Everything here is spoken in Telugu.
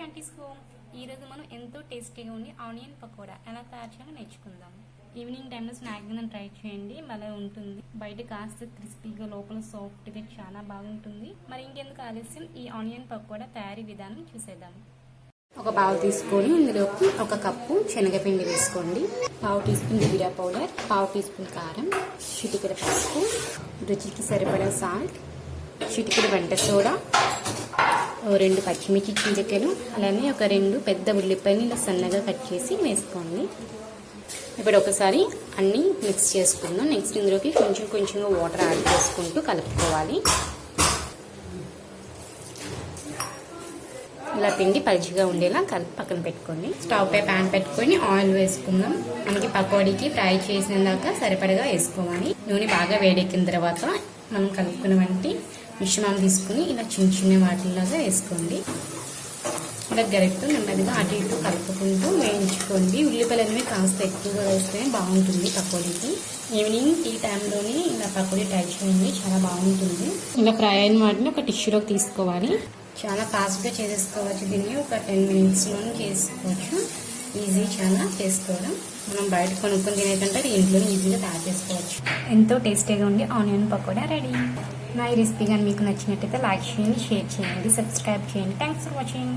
Aunties home. ఈరోజు మనం ఎంతో టేస్టీగా ఉండి ఆనియన్ పకోడా ఎలా తయారు చేయాలో నేర్చుకుందాం. ఈవినింగ్ టైంలో స్నాక్గా ట్రై చేయండి, భలే ఉంటుంది. బయట కాస్త క్రిస్పీగా లోపల సాఫ్ట్గా చాలా బాగుంటుంది. మరి ఇంకెందుకు ఆలస్యం, ఈ ఆనియన్ పకోడా తయారీ విధానం చూసేద్దాం. ఒక బౌల్ తీసుకొని ఇందులోకి ఒక కప్పు శనగపిండి వేసుకోండి, పావు టీ స్పూన్ జీరా పౌడర్, పావు టీ స్పూన్ కారం, చిటికెడ పసుపు, రుచికి సరిపడా సాల్ట్, చిటికెడ వంట సోడా, 2 పచ్చిమిర్చి చీలికలు, అలానే ఒక 2 పెద్ద ఉల్లిపాయలు ఇలా సన్నగా కట్ చేసి వేసుకోండి. ఇప్పుడు ఒకసారి అన్నీ మిక్స్ చేసుకుందాం. నెక్స్ట్ ఇందులోకి కొంచెంగా వాటర్ యాడ్ చేసుకుంటూ కలుపుకోవాలి. ఇలా పిండి పలుచగా ఉండేలా కలిపి పక్కన పెట్టుకోండి. స్టవ్ పై ప్యాన్ పెట్టుకొని ఆయిల్ వేసుకుందాం. మనకి పకోడీకి ఫ్రై చేసిన దాకా సరిపడగా వేసుకోవాలి. నూనె బాగా వేడెక్కిన తర్వాత మనం కలుపుకున్నవంటి మిశ్రమం తీసుకుని ఇలా చిన్న వాటిలాగా వేసుకోండి. ఇలా గరిటెతో నెమ్మదిగా అటు ఇటు కలుపుకుంటూ వేయించుకోండి. ఉల్లిపాయలు అనేవి కాస్త ఎక్కువగా వేస్తే బాగుంటుంది పకోడీకి. ఈవినింగ్ టీ టైంలోనే ఇలా పకోడీ ట్రై చేయండి, చాలా బాగుంటుంది. ఇలా ఫ్రై అయిన వాటిని ఒక టిష్యూలోకి తీసుకోవాలి. చాలా ఫాస్ట్గా చేసేసుకోవచ్చు. దీన్ని ఒక 10 మినిట్స్లోనే చేసుకోవచ్చు. ఈజీ చాలా చేసుకోవడం. మనం బయట కొనుక్కొని తినేటంటే ఇంట్లోనే ఈజీగా తయారు చేసుకోవచ్చు. ఎంతో టేస్టీగా ఉండి ఆనియన్ పకోడా రెడీ. నా ఈ రెసిపీ కానీ మీకు నచ్చినట్టయితే లైక్ చేయండి, షేర్ చేయండి, సబ్స్క్రైబ్ చేయండి. Thanks for watching.